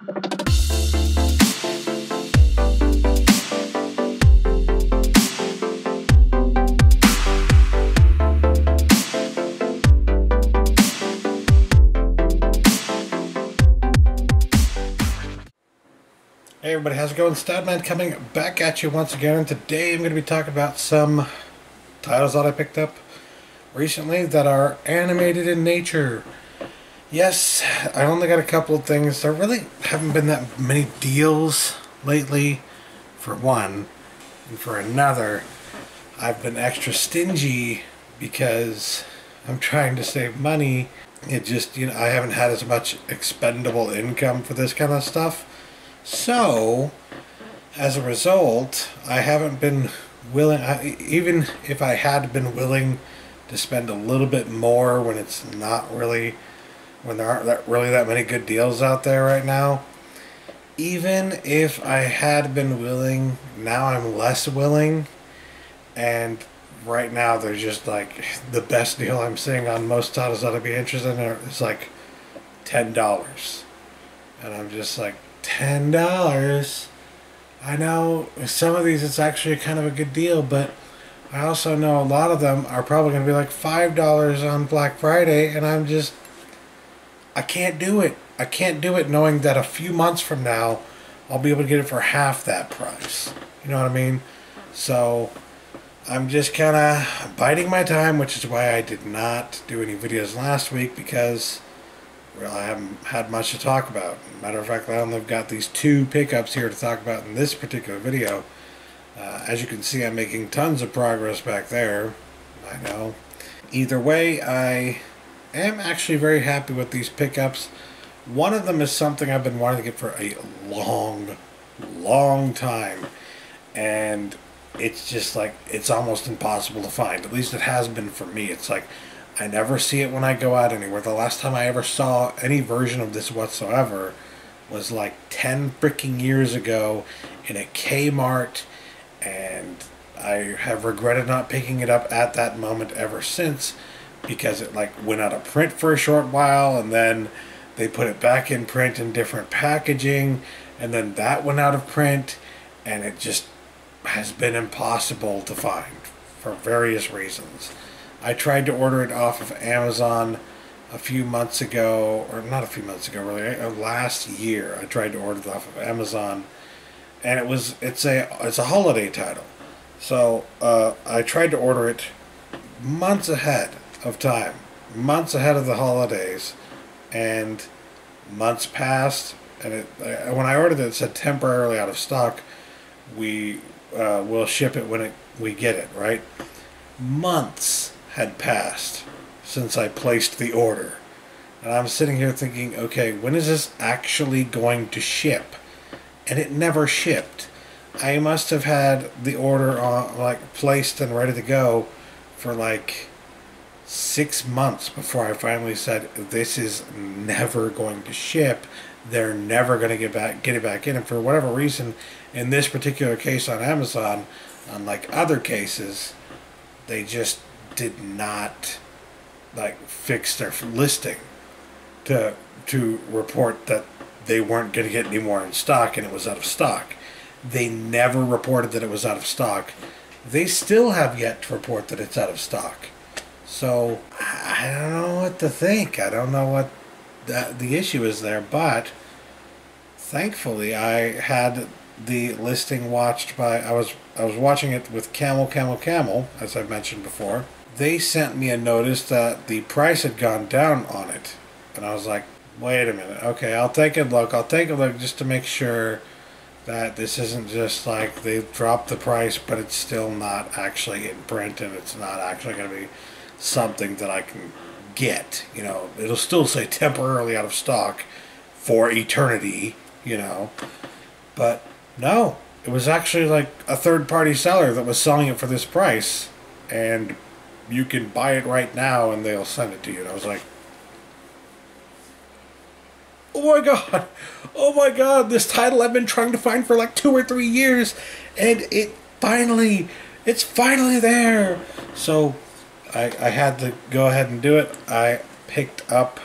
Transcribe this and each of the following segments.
Hey everybody, how's it going? Statman coming back at you once again, and today I'm going to be talking about some titles that I picked up recently that are animated in nature. Yes, I only got a couple of things. There really haven't been that many deals lately, for one, and for another, I've been extra stingy because I'm trying to save money. It just, I haven't had as much expendable income for this kind of stuff. So, as a result, I haven't been willing, even if I had been willing to spend a little bit more when it's not really, when there aren't really that many good deals out there right now, even if I had been willing, now I'm less willing, and right now they're just like, the best deal I'm seeing on most titles that I'd be interested in is like $10. And I'm just like, $10. I know some of these it's actually kind of a good deal, but I also know a lot of them are probably going to be like $5 on Black Friday, and I can't do it. I can't do it knowing that a few months from now I'll be able to get it for half that price. You know what I mean? So I'm just kind of biding my time, which is why I did not do any videos last week, because well, I haven't had much to talk about. Matter of fact, I only have got these two pickups here to talk about in this particular video. As you can see, I'm making tons of progress back there. I know. Either way, I am actually very happy with these pickups. One of them is something I've been wanting to get for a long time. And it's just like, it's almost impossible to find. At least it has been for me. It's like, I never see it when I go out anywhere. The last time I ever saw any version of this whatsoever was like 10 freaking years ago in a Kmart, and I have regretted not picking it up at that moment ever since, because it like went out of print for a short while, and then they put it back in print in different packaging, and then that went out of print, and it just has been impossible to find for various reasons. I tried to order it off of Amazon a few months ago, or not a few months ago, really, last year. I tried to order it off of Amazon, and it's a holiday title. So I tried to order it months ahead of time, months ahead of the holidays, and months passed. And when I ordered it, it said temporarily out of stock. We will ship it when we get it, right? Months had passed since I placed the order, and I'm sitting here thinking, okay, when is this actually going to ship? And it never shipped. I must have had the order like placed and ready to go for like 6 months before I finally said, this is never going to ship. They're never going to get it back in. And for whatever reason, in this particular case on Amazon, unlike other cases, they just did not like fix their listing to report that they weren't going to get any more in stock and it was out of stock. They never reported that it was out of stock. They still have yet to report that it's out of stock. So I don't know what to think. I don't know what the issue is there, but thankfully I had the listing watched by, I was watching it with Camel, as I've mentioned before. They sent me a notice that the price had gone down on it. And I was like, wait a minute. Okay, I'll take a look. Just to make sure that this isn't just like they dropped the price, but it's still not actually in print, and it's not actually going to be something that I can get. You know, it'll still say temporarily out of stock for eternity, you know. But no, it was actually like a third-party seller that was selling it for this price, and you can buy it right now and they'll send it to you. And I was like, oh my god, this title I've been trying to find for like 2 or 3 years, and it's finally there. So I had to go ahead and do it. I picked up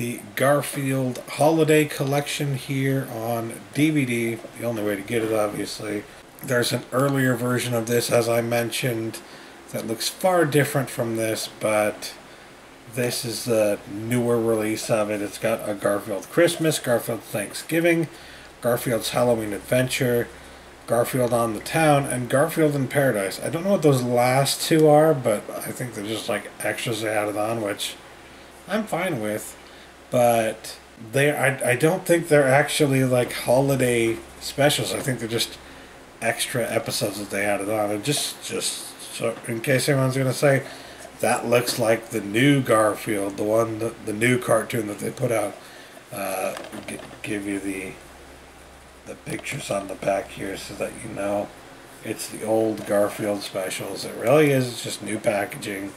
the Garfield Holiday Collection here on DVD. The only way to get it, obviously. There's an earlier version of this, as I mentioned, that looks far different from this, but this is the newer release of it. It's got a Garfield Christmas, Garfield Thanksgiving, Garfield's Halloween Adventure, Garfield on the Town, and Garfield in Paradise. I don't know what those last two are, but I think they're just like extras they added on, which I'm fine with. But I don't think they're actually like holiday specials. I think they're just extra episodes that they added on. And just so in case anyone's gonna say that looks like the new Garfield, the new cartoon that they put out. Give you the pictures on the back here so that you know it's the old Garfield specials. It really is. It's just new packaging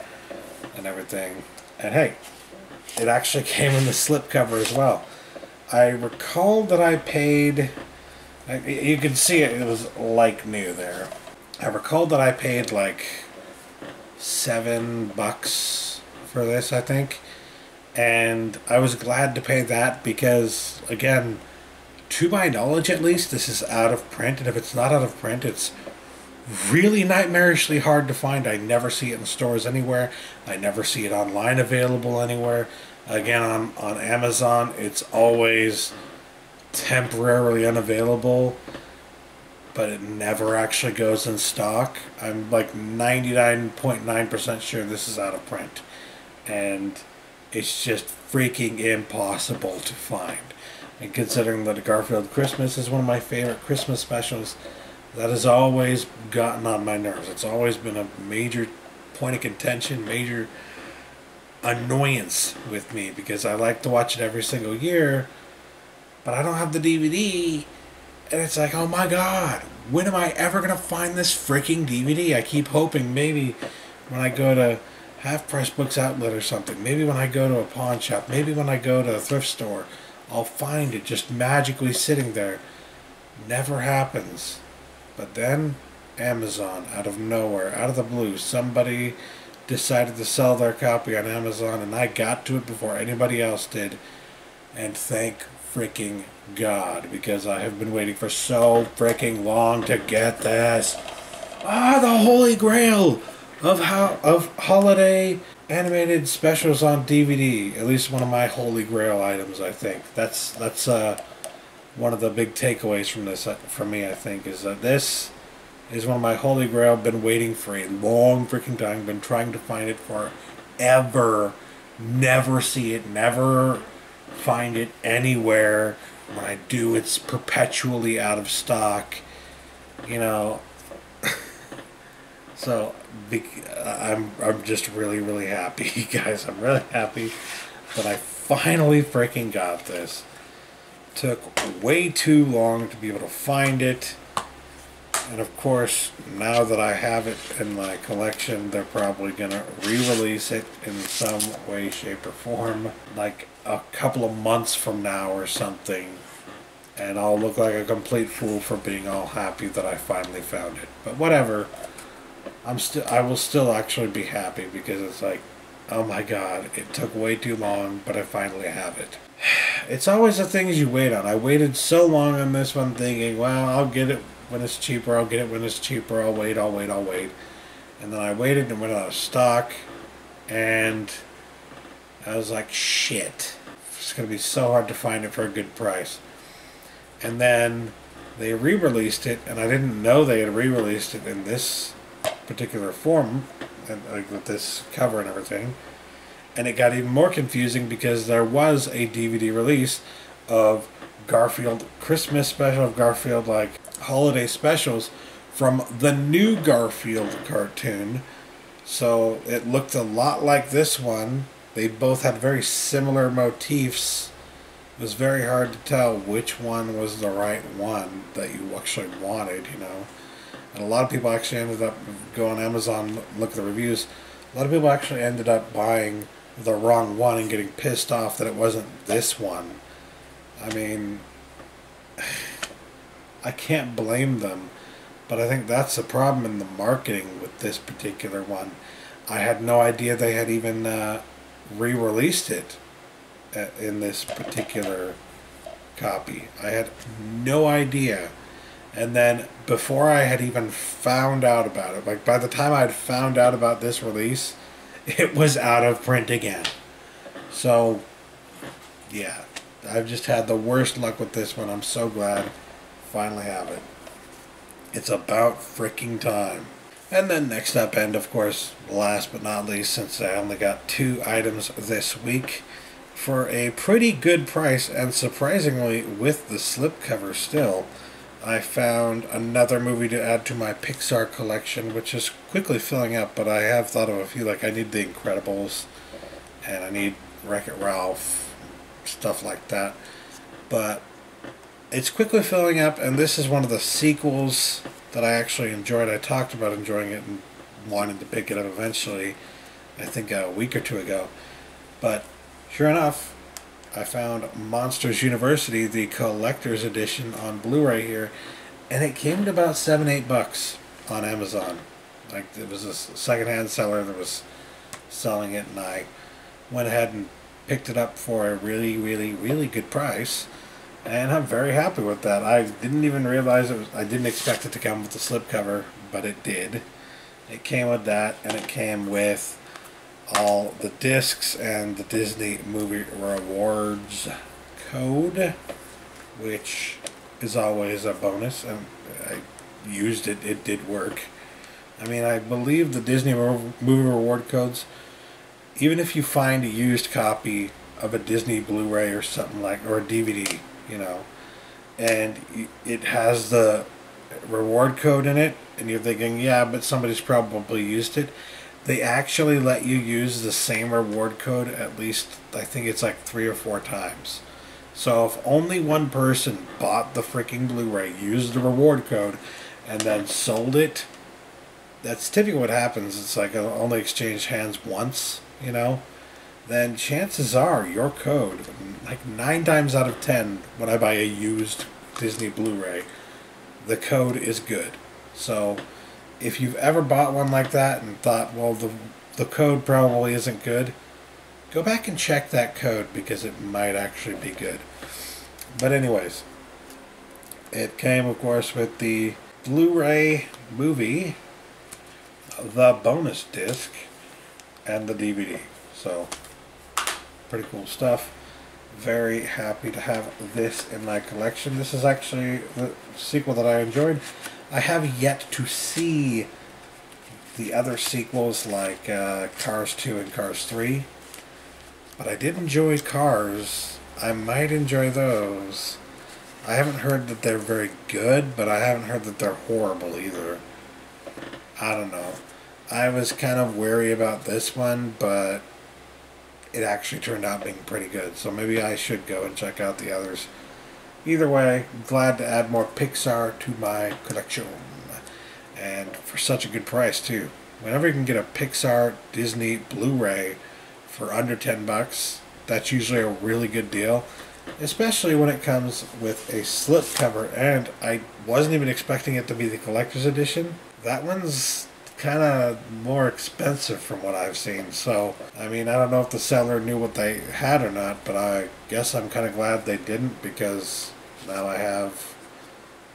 and everything. And hey, it actually came in the slipcover as well. I recall that I paid, you can see it was like new there. I recall that I paid like $7 for this, I think. And I was glad to pay that because, again, to my knowledge at least, this is out of print. And if it's not out of print, it's really nightmarishly hard to find. I never see it in stores anywhere. I never see it online available anywhere. Again, on Amazon, it's always temporarily unavailable, but it never actually goes in stock. I'm like 99.9% sure this is out of print. And it's just freaking impossible to find. And considering that Garfield Christmas is one of my favorite Christmas specials, that has always gotten on my nerves. It's always been a major point of contention, major annoyance with me, because I like to watch it every single year, but I don't have the DVD, and it's like, oh my god, when am I ever going to find this freaking DVD? I keep hoping maybe when I go to Half Price Books Outlet or something, maybe when I go to a pawn shop, maybe when I go to a thrift store, I'll find it just magically sitting there. Never happens. But then Amazon, out of nowhere, out of the blue, somebody decided to sell their copy on Amazon, and I got to it before anybody else did. And thank freaking God, because I have been waiting for so freaking long to get this. Ah, the holy grail of holiday animated specials on DVD. At least one of my holy grail items, I think. That's one of the big takeaways from this, for me, I think, is that this is one of my holy grail. Been waiting for a long freaking time. Been trying to find it forever. Never see it. Never find it anywhere. When I do, it's perpetually out of stock. You know. So I'm just really, really happy, guys. I'm really happy that I finally freaking got this. Took way too long to be able to find it. And of course, now that I have it in my collection, they're probably going to re-release it in some way, shape, or form. Like a couple of months from now or something. And I'll look like a complete fool for being all happy that I finally found it. But whatever. I will still actually be happy because it's like, oh my god, it took way too long, but I finally have it. It's always the things you wait on. I waited so long on this one thinking, well, I'll get it when it's cheaper, I'll get it when it's cheaper, I'll wait. And then I waited and went out of stock, and I was like, shit. It's going to be so hard to find it for a good price. And then they re-released it, and I didn't know they had re-released it in this particular form, and like with this cover and everything. And it got even more confusing because there was a DVD release of Garfield Christmas special, of Garfield like holiday specials from the new Garfield cartoon. So it looked a lot like this one. They both had very similar motifs. It was very hard to tell which one was the right one that you actually wanted, you know. And a lot of people actually ended up going on Amazon, look at the reviews. A lot of people actually ended up buying the wrong one and getting pissed off that it wasn't this one. I mean, I can't blame them, but I think that's the problem in the marketing with this particular one. I had no idea they had even re-released it. in this particular copy. I had no idea. And then before I had even found out about it, like by the time I had found out about this release, it was out of print again. So, yeah, I've just had the worst luck with this one. I'm so glad I finally have it. It's about freaking time. And then next up, and of course, last but not least, since I only got 2 items this week, for a pretty good price, and surprisingly with the slipcover still, I found another movie to add to my Pixar collection, which is quickly filling up, but I have thought of a few, like I need The Incredibles, and I need Wreck-It Ralph, stuff like that. But it's quickly filling up, and this is one of the sequels that I actually enjoyed. I talked about enjoying it and wanting to pick it up eventually, I think a week or 2 ago. But sure enough, I found Monsters University, the collector's edition on Blu-ray here, and it came to about $7-8 on Amazon. Like, it was a secondhand seller that was selling it, and I went ahead and picked it up for a really, really, really good price, and I'm very happy with that. I didn't even realize it was, I didn't expect it to come with the slipcover, but it did. It came with that, and it came with all the discs and the Disney Movie Rewards code, which is always a bonus, and I used it. It did work. I mean, I believe the Disney Movie Reward codes, even if you find a used copy of a Disney Blu-ray or something like, or a DVD, you know, and it has the reward code in it, and you're thinking, yeah, but somebody's probably used it, they actually let you use the same reward code at least, I think it's like 3 or 4 times. So if only one person bought the freaking Blu-ray, used the reward code, and then sold it, that's typically what happens. It's like only exchange hands once, you know, then chances are your code, like 9 times out of 10 when I buy a used Disney Blu-ray, the code is good. So if you've ever bought one like that and thought, well, the code probably isn't good, go back and check that code because it might actually be good. But anyways, it came, of course, with the Blu-ray movie, the bonus disc, and the DVD. So, pretty cool stuff. Very happy to have this in my collection. This is actually the sequel that I enjoyed. I have yet to see the other sequels like Cars 2 and Cars 3, but I did enjoy Cars. I might enjoy those. I haven't heard that they're very good, but I haven't heard that they're horrible either. I don't know. I was kind of wary about this one, but it actually turned out being pretty good, so maybe I should go and check out the others. Either way, glad to add more Pixar to my collection. And for such a good price, too. Whenever you can get a Pixar Disney Blu-ray for under $10, that's usually a really good deal. Especially when it comes with a slipcover. And I wasn't even expecting it to be the collector's edition. That one's kind of more expensive from what I've seen. So, I mean, I don't know if the seller knew what they had or not, but I guess I'm kind of glad they didn't, because now I have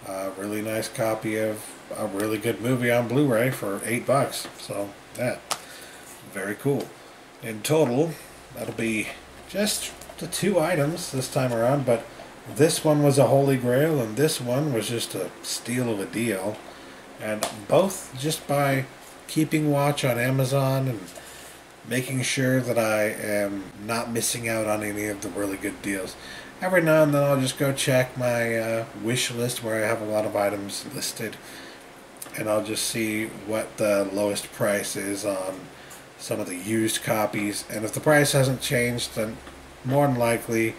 a really nice copy of a really good movie on Blu-ray for $8. So, yeah, very cool. In total, that'll be just the 2 items this time around, but this one was a holy grail, and this one was just a steal of a deal. And both just by keeping watch on Amazon and making sure that I am not missing out on any of the really good deals. Every now and then I'll just go check my wish list where I have a lot of items listed, and I'll just see what the lowest price is on some of the used copies. And if the price hasn't changed, then more than likely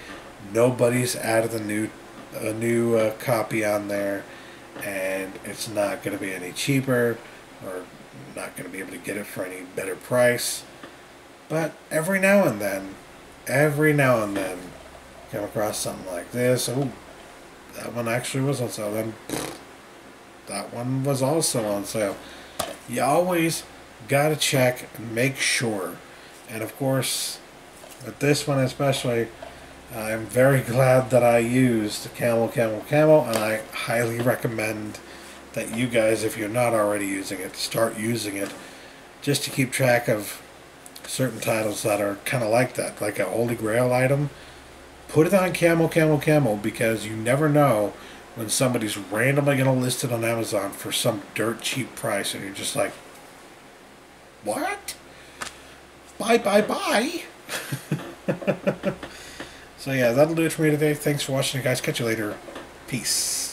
nobody's added a new copy on there, and it's not going to be any cheaper, or not going to be able to get it for any better price. But every now and then, come across something like this. Oh, that one actually was on sale. Then that one was also on sale. You always got to check and make sure. And of course, with this one especially, I'm very glad that I used Camel, and I highly recommend that you guys, if you're not already using it, start using it just to keep track of certain titles that are kind of like that, like a Holy Grail item. Put it on Camel, because you never know when somebody's randomly going to list it on Amazon for some dirt cheap price, and you're just like, what? Bye. So yeah, that'll do it for me today. Thanks for watching, guys. Catch you later. Peace.